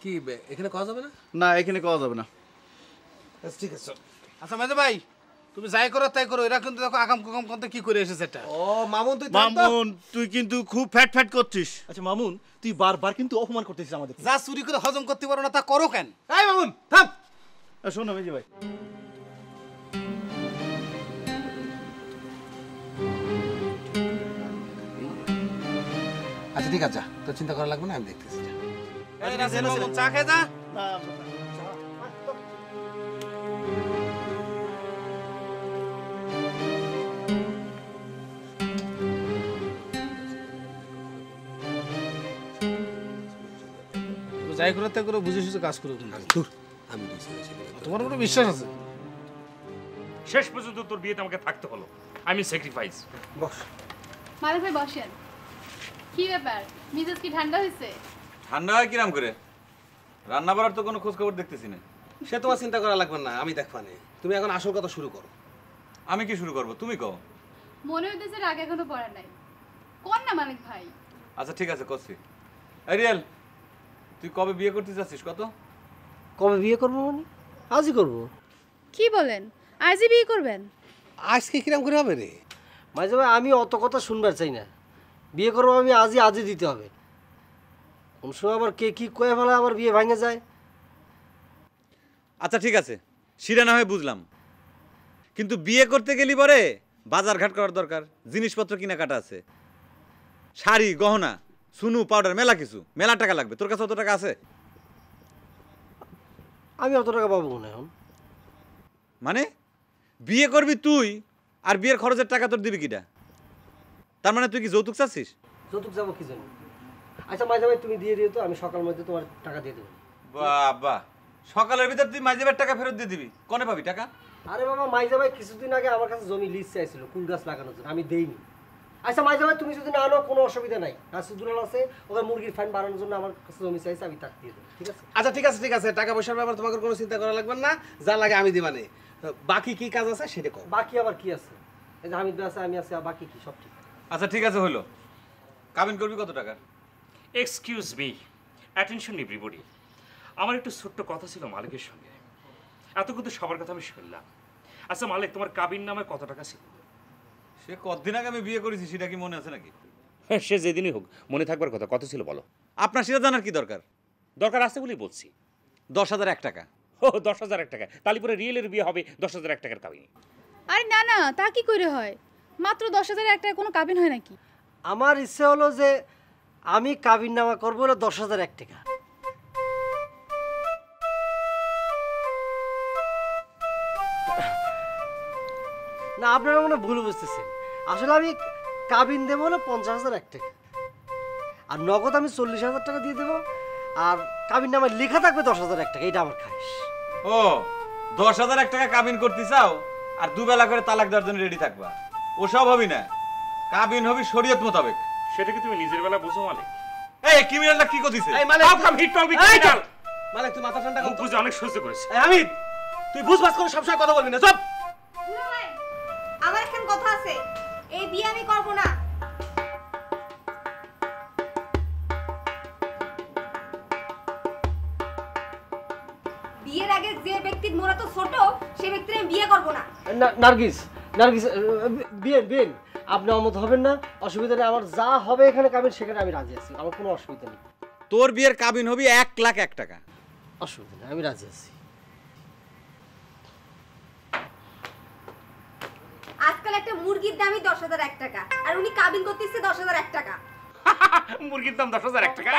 কি এখানে কথা যাবে না? না, এখানে কথা যাবে না। ঠিক আছে। আচ্ছা মাঝে ভাই, তুমি যাই করো তাই করো, এরা কিন্তু দেখো আগাম কুকাম করতে কি করে এসেছে এটা। ও মামুন, তুই কিন্তু খুব ফ্যাট করছিস। আচ্ছা মামুন, তুই বারবার কিন্তু অপমান করতেছিস আমাদের। যা চুরি করে হজম করতে পারো না তা করো কেন? এই মামুন থাম। শোনো মাঝে ভাই, আচ্ছা ঠিক আছে, তো চিন্তা করা লাগবে না, আমি দেখতেছি। চা খেয়ে যা। যাই করো তাই করো, বুঝে সুঝে কাজ করো। আমি তোমার উপরে বিশ্বাস আছে। শেষ পর্যন্ত তোর বিয়েতে আমাকে থাকতে হলো, আমি স্যাক্রিফাইস। বস মালিক ভাই বসেন। কি ব্যাপার, মিজাজ কি ঠান্ডা হয়েছে? ঠান্ডা হয় কিরাম করে? রান্না বাড়ার তো কোনো খোঁজ খবর দেখতেছি না। সে তোমার চিন্তা করা লাগবে না, আমি দেখবানে। তুমি এখন আসল কথা শুরু করো। আমি কি শুরু করব, তুমি কও। মনে হইতেছে রাগ এখনো পড়ে নাই, কোন না মালিক ভাই? আচ্ছা ঠিক আছে, করছি। রিয়েল, তুই কবে বিয়ে করতে যাচ্ছিস? কত? কবে বিয়ে করবো মানে? আজই করবো। কি বলেন, আজই বিয়ে করবেন? আজকে কিরাম করে হবে রে? মাঝে ভাই, আমি অত কথা শুনবার চাই না, বিয়ে করবো আমি আজই দিতে হবে। কোন সময় আবার কে কি কয়ে ফেলা, আবার বিয়ে ভাঙে যায়। আচ্ছা ঠিক আছে, শিরা না হয় বুঝলাম, কিন্তু বিয়ে করতে গেলি পরে বাজার ঘাট করার দরকার, জিনিসপত্র কেনাকাটা আছে, শাড়ি গহনা সুনু পাউডার মেলা কিছু, মেলা টাকা লাগবে। তোর কাছে অত টাকা আছে? আমি অত টাকা পাবো না এখন। মানে বিয়ে করবি তুই, আর বিয়ের খরচের টাকা তোর দিবি কিটা? তার মানে তুই কি যৌতুক চাচ্ছিস? যৌতুক যাবো কি জন্য? আচ্ছা মাঝে মাঝে তুমি দিয়ে দিও তো, আমি সকাল মধ্যে তোমার টাকা দিয়ে দেবো। বাবা, সকালের ভিতর তুই মাইজেবের টাকা ফেরত দিয়ে দিবি? কনে পাবি টাকা? আরে বাবা, মাইজা ভাই কিছুদিন আগে আমার কাছে জমি লিজ চাইছিল কুল গাছ লাগানোর জন্য, আমি দেইনি। আচ্ছা মাইজা ভাই, তুমি যদি না আনো কোনো অসুবিধা নাই, রাসুদুল্লাহ আছে, ওকে মুরগির ফার্ম বানানোর জন্য আমার কাছে জমি চাইছে, আমি তাকে দিয়ে দেবো, ঠিক আছে? আচ্ছা ঠিক আছে, টাকা পয়সার ব্যাপারে তোমাকে কোনো চিন্তা করা লাগবে না, যা লাগে আমি দিবানে। বাকি কি কাজ আছে সেটা কও। বাকি আবার কি আছে? এই যে হামিদ ভাই আছে, আমি আছি, আর বাকি কি? সব ঠিক। আচ্ছা ঠিক আছে, হলো। কাবিন করবি কত টাকা? Excuse me, attention everybody. আমার একটু ছোট্ট কথা ছিল মালিকের সঙ্গে। এত কিন্তু সবার কথা আমি শুনলাম। আচ্ছা মালিক, তোমার কাবিন নামে কত টাকা ছিল? সে কতদিন আগে আমি বিয়ে করেছি, সেটা কি মনে আছে নাকি? সে যেদিনই হোক, মনে থাকবার কথা কত ছিল বলো? আপনার সেটা জানার কি দরকার? দরকার আছে বলেই বলছি। 10,001 টাকা। ও 10,001 টাকা? তাহলে পরে রিয়েলের বিয়ে হবে 10,001 টাকার কাবিন? আরে না না, তা কি করে হয়? মাত্র 10,001 টাকা কোনো কাবিন হয় নাকি? আমার ইচ্ছে হলো যে আমি কাবিন নামা করবো হলো 10,001 টাকা। না, আপনারা মনে ভুল বুঝতেছেন। আসলে আমি কাবিন দেবো হলো 50,001 টাকা, আর নগদ আমি 40,000 টাকা দিয়ে দেবো, আর কাবিন নামে লেখা থাকবে 10,001 টাকা। এটা আমার খাইশ। ও 10,001 টাকা কাবিন করতে চাও, আর দুবেলা করে তালাক দেওয়ার জন্য রেডি থাকবা? ওসব হবি না, কাবিন হবি শরীয়ত মোতাবেক। সেটা কি তুমি নিজের বেলা বুঝো মালিক? এই ক্রিমিনালটা কি করতেছে? এই মালিক, How come he told me criminal? মালিক তুই মাথা ঠান্ডা মুখ কর। বুঝে অনেক সহ্য করেছে। এই হামিদ, তুই বুঝবাস করে সবসময় কথা বলবি না, চুপ। আমার এখানে কথা আছে, এই বিয়ে আমি করব না। বিয়ের আগে যে ব্যক্তির মোরা তো ছোট, সেই ব্যক্তির আমি বিয়ে করব না। নার্গিস, বিয়েন আপনি অমত হবেন না, অসুবিধা নেই। আমার যা হবে এখানে কাবিন, সেখানে আমি রাজি আছি, আমার কোনো অসুবিধা নেই। তোর বিয়ের কাবিন হবি 1,01 টাকা। অসুবিধা নেই, আমি রাজি আছি। আজকাল একটা মুরগির দামই 10,001 টাকা, আর উনি কাবিন করতেছে 10,001 টাকা। মুরগির দাম 10,001 টাকা?